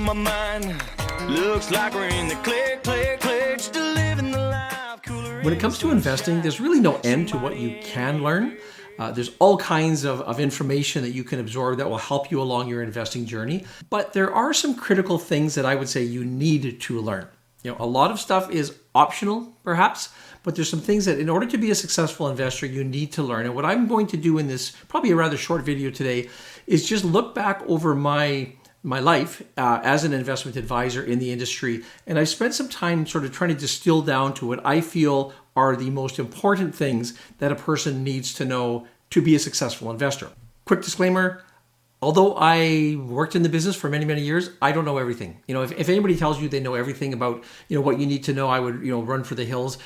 my mind. Looks like we're in the click, click, click, still living the life cooler. When it comes to investing, there's really no end to what you can learn. There's all kinds of information that you can absorb that will help you along your investing journey. But there are some critical things that I would say you need to learn. A lot of stuff is optional, perhaps, but there's some things that in order to be a successful investor, you need to learn. And what I'm going to do in this, probably a rather short video today, is just look back over my life as an investment advisor in the industry. And I spent some time sort of trying to distill down to what I feel are the most important things that a person needs to know to be a successful investor. Quick disclaimer, although I worked in the business for many, many years, I don't know everything. If anybody tells you they know everything about, what you need to know, I would, run for the hills.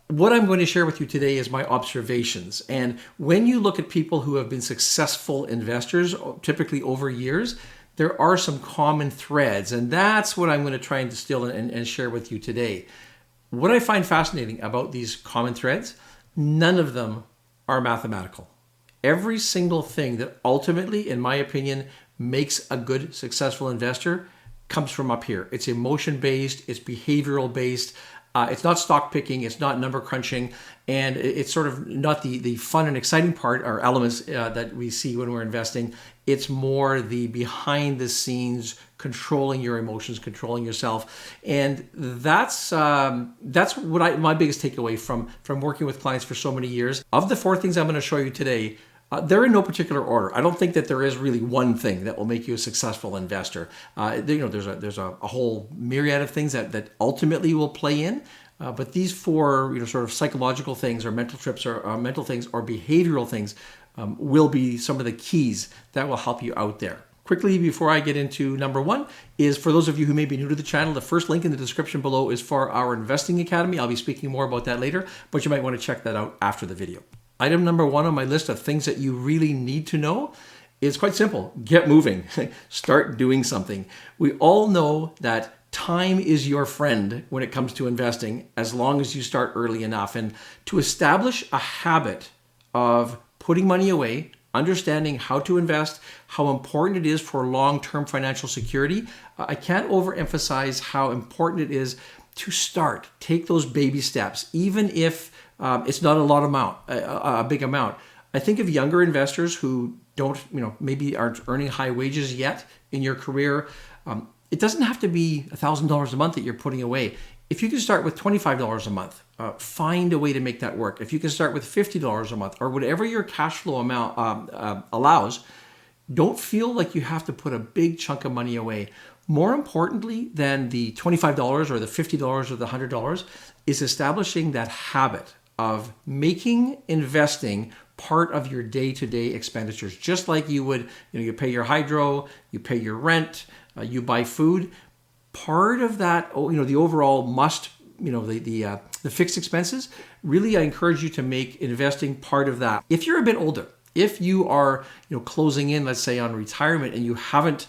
What I'm going to share with you today is my observations. And when you look at people who have been successful investors, typically over years, there are some common threads. And that's what I'm going to try and distill and share with you today. What I find fascinating about these common threads, none of them are mathematical. Every single thing that ultimately, in my opinion, makes a good, successful investor comes from up here. It's emotion-based, it's behavioral-based, it's not stock picking, it's not number crunching, and it's sort of not the fun and exciting part or elements that we see when we're investing. It's more the behind the scenes, controlling your emotions, controlling yourself. And that's what my biggest takeaway from working with clients for so many years. Of the 4 things I'm going to show you today, they're in no particular order. I don't think that there is really one thing that will make you a successful investor. There's a whole myriad of things that ultimately will play in. But these 4, sort of psychological things or mental trips or mental things or behavioral things will be some of the keys that will help you out there. Quickly, before I get into number 1, is for those of you who may be new to the channel, the first link in the description below is for our Investing Academy. I'll be speaking more about that later, but you might want to check that out after the video. Item number 1 on my list of things that you really need to know is quite simple. Get moving. Start doing something. We all know that time is your friend when it comes to investing, as long as you start early enough. And to establish a habit of putting money away, understanding how to invest, how important it is for long-term financial security, I can't overemphasize how important it is to start. Take those baby steps, even if it's not a big amount. I think of younger investors who don't, maybe aren't earning high wages yet in your career. It doesn't have to be $1,000 a month that you're putting away. If you can start with $25 a month, find a way to make that work. If you can start with $50 a month or whatever your cash flow amount allows, don't feel like you have to put a big chunk of money away. More importantly than the $25 or the $50 or the $100 is establishing that habit of making investing part of your day-to-day expenditures. Just like you would, you pay your hydro, you pay your rent, you buy food. Part of that, the overall must, the fixed expenses, really I encourage you to make investing part of that. If you're a bit older, if you are, closing in, let's say on retirement and you haven't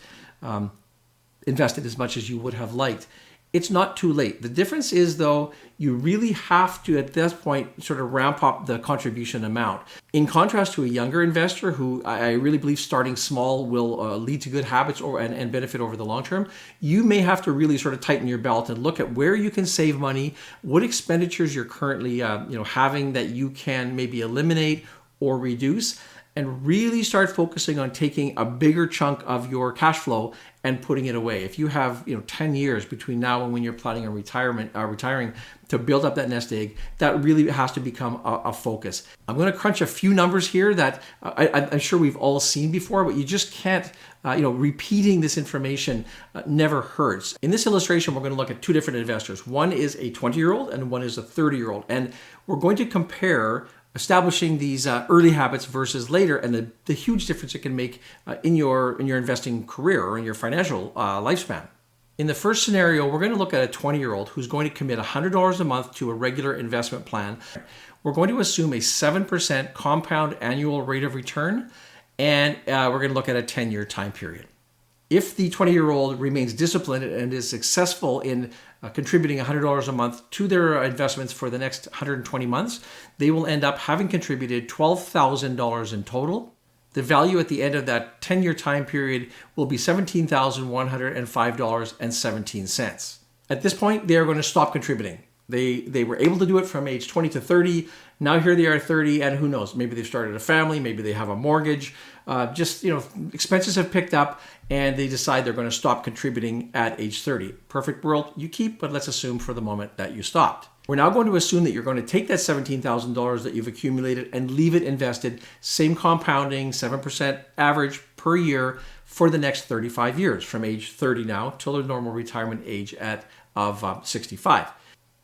invested as much as you would have liked, it's not too late. The difference is, though, you really have to, at this point, sort of ramp up the contribution amount. In contrast to a younger investor who I really believe starting small will lead to good habits and benefit over the long term, you may have to really sort of tighten your belt and look at where you can save money, what expenditures you're currently having that you can maybe eliminate or reduce, and really start focusing on taking a bigger chunk of your cash flow and putting it away. If you have 10 years between now and when you're planning on retiring to build up that nest egg, that really has to become a focus. I'm going to crunch a few numbers here that I'm sure we've all seen before, but you just can't, repeating this information never hurts. In this illustration, we're going to look at 2 different investors. One is a 20-year-old and one is a 30-year-old. And we're going to compare establishing these early habits versus later, and the huge difference it can make in your investing career or in your financial lifespan. In the first scenario, we're going to look at a 20-year-old who's going to commit $100 a month to a regular investment plan. We're going to assume a 7% compound annual rate of return, and we're going to look at a 10-year time period. If the 20-year-old remains disciplined and is successful in contributing $100 a month to their investments for the next 120 months, they will end up having contributed $12,000 in total. The value at the end of that 10-year time period will be $17,105.17. At this point, they are going to stop contributing. They were able to do it from age 20 to 30. Now here they are 30, and who knows? Maybe they've started a family, maybe they have a mortgage. Expenses have picked up, and they decide they're going to stop contributing at age 30. Perfect world, you keep, but let's assume for the moment that you stopped. We're now going to assume that you're going to take that $17,000 that you've accumulated and leave it invested, same compounding, 7% average per year for the next 35 years, from age 30 now till the normal retirement age of 65.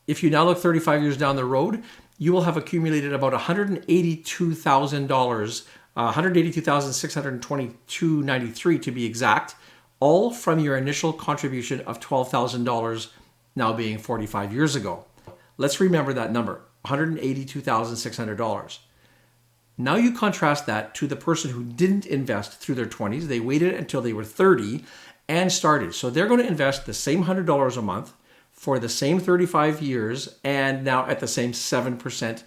If you now look 35 years down the road, you will have accumulated about $182,000, $182,622.93 to be exact, all from your initial contribution of $12,000 now being 45 years ago. Let's remember that number, $182,600. Now you contrast that to the person who didn't invest through their 20s. They waited until they were 30 and started. So they're going to invest the same $100 a month for the same 35 years and now at the same 7%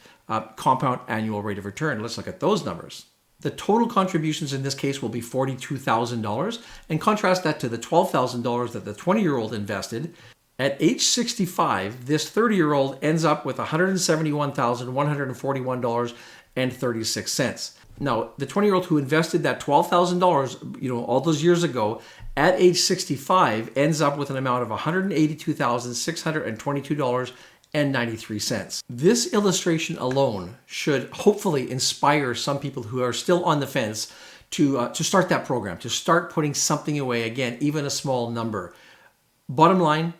compound annual rate of return. Let's look at those numbers. The total contributions in this case will be $42,000, and contrast that to the $12,000 that the 20-year-old invested. At age 65, this 30-year-old ends up with $171,141.36. Now, the 20-year-old who invested that $12,000, all those years ago, at age 65 ends up with an amount of $182,622.93. This illustration alone should hopefully inspire some people who are still on the fence to start that program, to start putting something away, again, even a small number. Bottom line,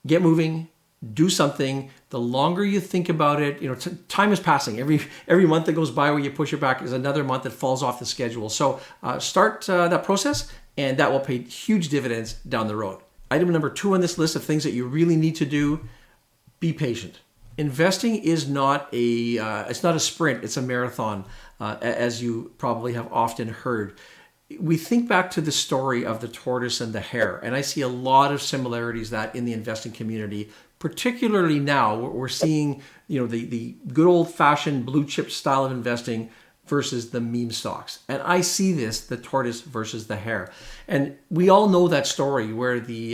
get moving, do something. The longer you think about it, time is passing. Every month that goes by where you push it back is another month that falls off the schedule. So start that process, and that will pay huge dividends down the road. Item number 2 on this list of things that you really need to do: be patient. Investing is not it's not a sprint, it's a marathon, as you probably have often heard. We think back to the story of the tortoise and the hare, and I see a lot of similarities that in the investing community, particularly now we're seeing, the good old-fashioned blue chip style of investing versus the meme stocks. And I see this, the tortoise versus the hare. And we all know that story where the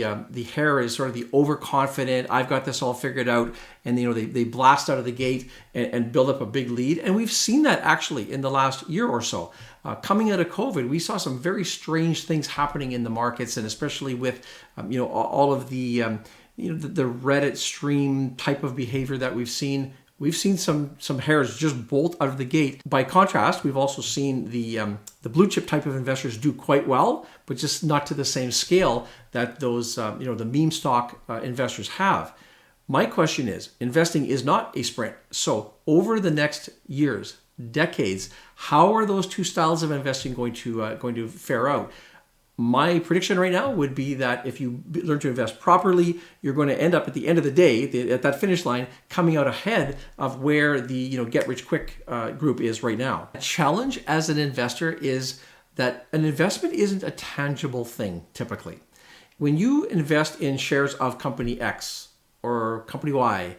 hare is sort of the overconfident, I've got this all figured out, and they blast out of the gate and build up a big lead. And we've seen that actually in the last year or so. Coming out of COVID, we saw some very strange things happening in the markets, and especially with all of the Reddit stream type of behavior that we've seen. We've seen some hares just bolt out of the gate. By contrast, we've also seen the blue chip type of investors do quite well, but just not to the same scale that those the meme stock investors have. My question is, investing is not a sprint. So over the next years, decades, how are those two styles of investing going to fare out? My prediction right now would be that if you learn to invest properly, you're going to end up at the end of the day, at that finish line, coming out ahead of where the get-rich-quick group is right now. The challenge as an investor is that an investment isn't a tangible thing typically. When you invest in shares of company X or company Y,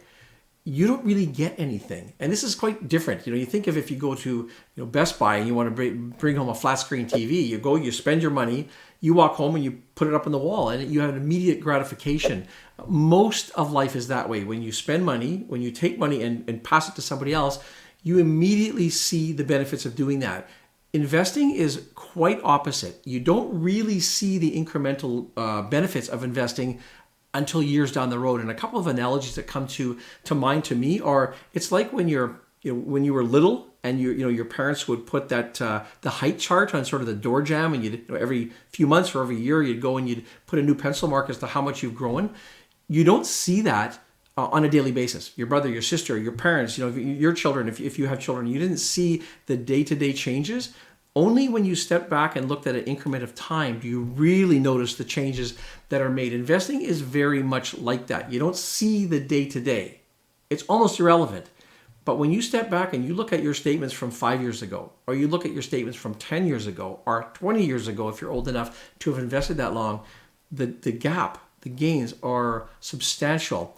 you don't really get anything. And this is quite different. You think of if you go to Best Buy and you want to bring home a flat screen TV, you go, you spend your money, you walk home and you put it up on the wall and you have an immediate gratification. Most of life is that way. When you spend money, when you take money and pass it to somebody else, you immediately see the benefits of doing that. Investing is quite opposite. You don't really see the incremental benefits of investing until years down the road. And a couple of analogies that come to mind to me are, it's like when when you were little and your parents would put that the height chart on sort of the door jamb, and you'd every few months or every year you'd go and you'd put a new pencil mark as to how much you've grown. You don't see that on a daily basis. Your brother, your sister, your parents, your children, if you have children, you didn't see the day-to-day changes. Only when you step back and looked at an increment of time do you really notice the changes that are made. Investing is very much like that. You don't see the day-to-day. It's almost irrelevant. But when you step back and you look at your statements from 5 years ago, or you look at your statements from 10 years ago, or 20 years ago, if you're old enough to have invested that long, the gap, the gains are substantial.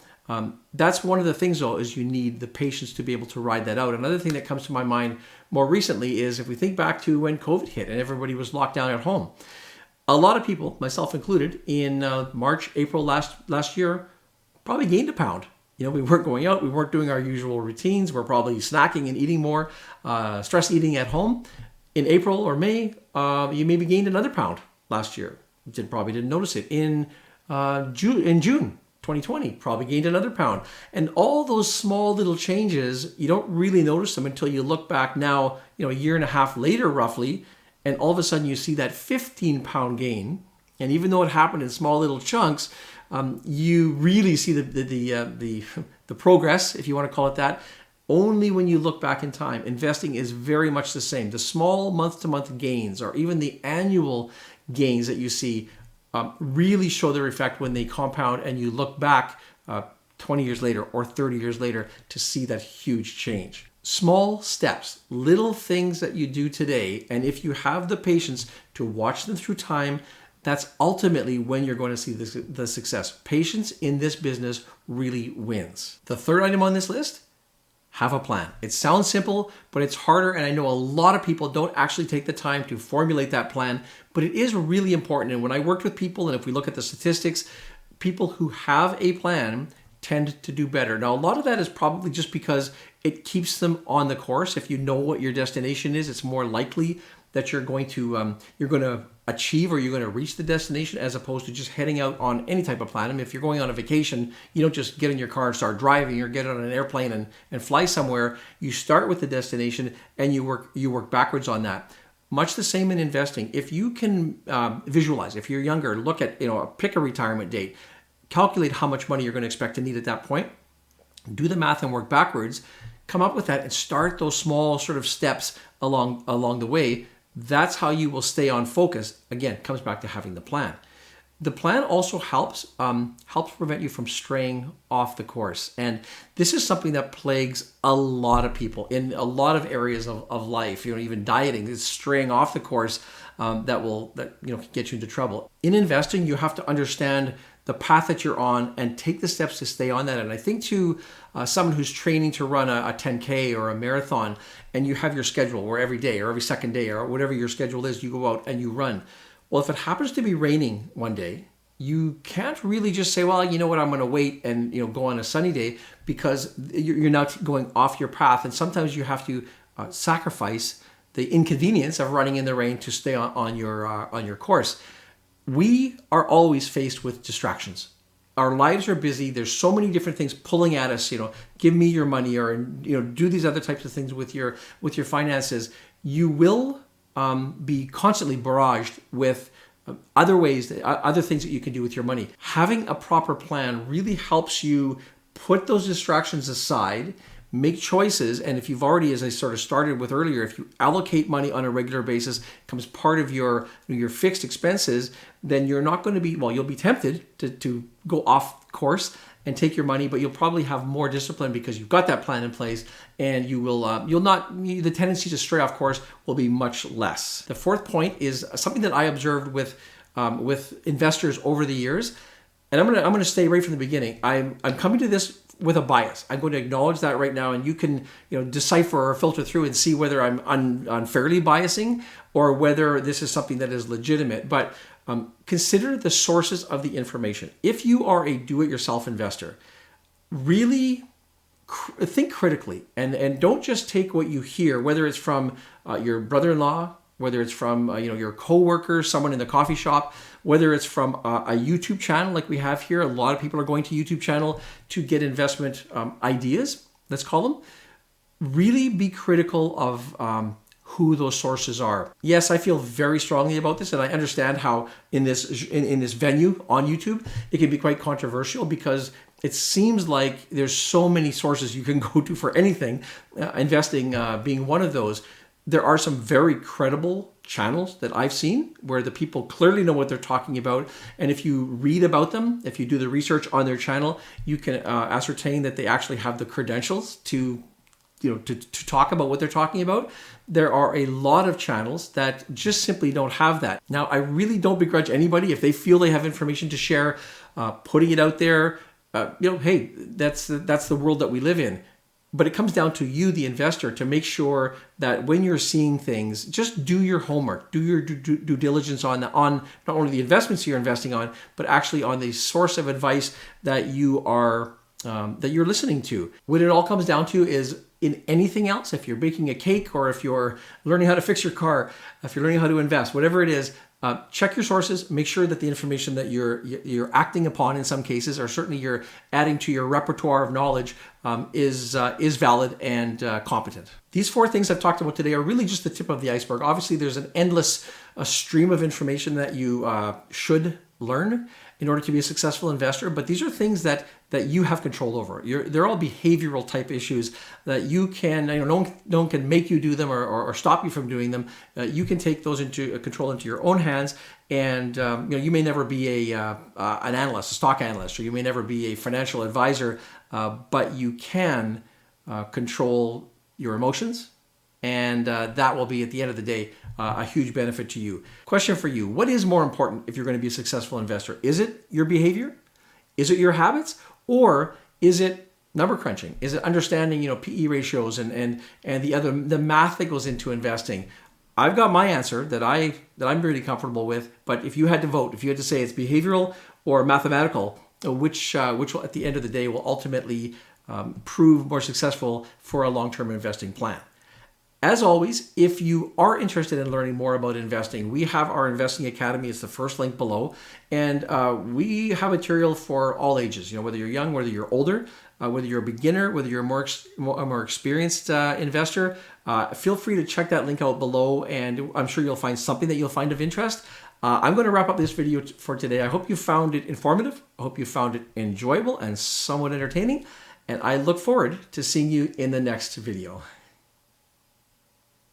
That's one of the things, though, is you need the patience to be able to ride that out. Another thing that comes to my mind more recently is if we think back to when COVID hit and everybody was locked down at home. A lot of people, myself included, in March, April last year, probably gained a pound. We weren't going out. We weren't doing our usual routines. We're probably snacking and eating more, stress eating at home. In April or May, you maybe gained another pound last year. Probably didn't notice it. In June 2020, probably gained another pound. And all those small little changes, you don't really notice them until you look back now, a year and a half later roughly, and all of a sudden you see that 15-pound gain. And even though it happened in small little chunks, you really see the progress, if you want to call it that, only when you look back in time. Investing is very much the same. The small month-to-month gains or even the annual gains that you see really show their effect when they compound and you look back 20 years later or 30 years later to see that huge change. Small steps, little things that you do today, and if you have the patience to watch them through time, that's ultimately when you're going to see the success. Patience in this business really wins. The third item on this list, have a plan. It sounds simple, but it's harder, and I know a lot of people don't actually take the time to formulate that plan, but it is really important. And when I worked with people, and if we look at the statistics, people who have a plan tend to do better. Now, a lot of that is probably just because it keeps them on the course. If you know what your destination is, it's more likely that you're going to achieve or you're going to reach the destination, as opposed to just heading out on any type of plan. I mean, if you're going on a vacation, you don't just get in your car and start driving or get on an airplane and fly somewhere. You start with the destination and you work backwards on that. Much the same in investing. If you can visualize, if you're younger, look at, pick a retirement date, calculate how much money you're going to expect to need at that point, do the math and work backwards, come up with that and start those small sort of steps along the way. That's how you will stay on focus. Again, it comes back to having the plan. The plan also helps prevent you from straying off the course. And this is something that plagues a lot of people in a lot of areas of life. Even dieting is straying off the course that can get you into trouble. In investing, you have to understand the path that you're on and take the steps to stay on that. And I think to someone who's training to run a 10K or a marathon, and you have your schedule where every day or every second day or whatever your schedule is, you go out and you run. Well, if it happens to be raining one day, you can't really just say, well, you know what, I'm going to wait and go on a sunny day, because you're now going off your path. And sometimes you have to sacrifice the inconvenience of running in the rain to stay on your course. We are always faced with distractions. Our lives are busy. There's so many different things pulling at us, give me your money, or, do these other types of things with your finances. You will be constantly barraged with other ways, other things that you can do with your money. Having a proper plan really helps you put those distractions aside, make choices, and if you've already, as I sort of started with earlier, if you allocate money on a regular basis, becomes part of your fixed expenses, then you're not going to be, you'll be tempted to go off course and take your money, but you'll probably have more discipline because you've got that plan in place, and the tendency to stray off course will be much less. The fourth point is something that I observed with investors over the years, and I'm going to stay right from the beginning. I'm coming to this with a bias. I'm going to acknowledge that right now, and you can decipher or filter through and see whether I'm unfairly biasing or whether this is something that is legitimate. But consider the sources of the information. If you are a do-it-yourself investor, really think critically and don't just take what you hear, whether it's from your brother-in-law, whether it's from your coworker, someone in the coffee shop, whether it's from a YouTube channel like we have here. A lot of people are going to YouTube channel to get investment ideas, let's call them. Really be critical of who those sources are. Yes, I feel very strongly about this, and I understand how in this venue on YouTube, it can be quite controversial because it seems like there's so many sources you can go to for anything, investing being one of those. There are some very credible channels that I've seen where the people clearly know what they're talking about. And if you read about them, if you do the research on their channel, you can ascertain that they actually have the credentials to talk about what they're talking about. There are a lot of channels that just simply don't have that. Now, I really don't begrudge anybody if they feel they have information to share, putting it out there. hey, that's the world that we live in. But it comes down to you, the investor, to make sure that when you're seeing things, just do your homework, do your due diligence on not only the investments you're investing on, but actually on the source of advice that you're listening to. What it all comes down to is, in anything else, if you're baking a cake or if you're learning how to fix your car, if you're learning how to invest, whatever it is, check your sources. Make sure that the information that you're acting upon, in some cases, or certainly you're adding to your repertoire of knowledge, is valid and competent. These 4 things I've talked about today are really just the tip of the iceberg. Obviously, there's an endless stream of information that you should learn in order to be a successful investor, but these are things that you have control over. They're all behavioral type issues that you can, no one can make you do them or stop you from doing them. You can take those into control into your own hands, and you may never be an analyst, a stock analyst, or you may never be a financial advisor, but you can control your emotions, and that will be, at the end of the day, a huge benefit to you. Question for you: what is more important if you're going to be a successful investor? Is it your behavior? Is it your habits? Or is it number crunching? Is it understanding, PE ratios and the math that goes into investing? I've got my answer that I'm really comfortable with. But if you had to vote, if you had to say it's behavioral or mathematical, which will, at the end of the day, will ultimately prove more successful for a long-term investing plan? As always, if you are interested in learning more about investing, we have our Investing Academy. It's the first link below. And we have material for all ages, whether you're young, whether you're older, whether you're a beginner, whether you're a more experienced investor. Feel free to check that link out below, and I'm sure you'll find something that you'll find of interest. I'm going to wrap up this video for today. I hope you found it informative. I hope you found it enjoyable and somewhat entertaining. And I look forward to seeing you in the next video.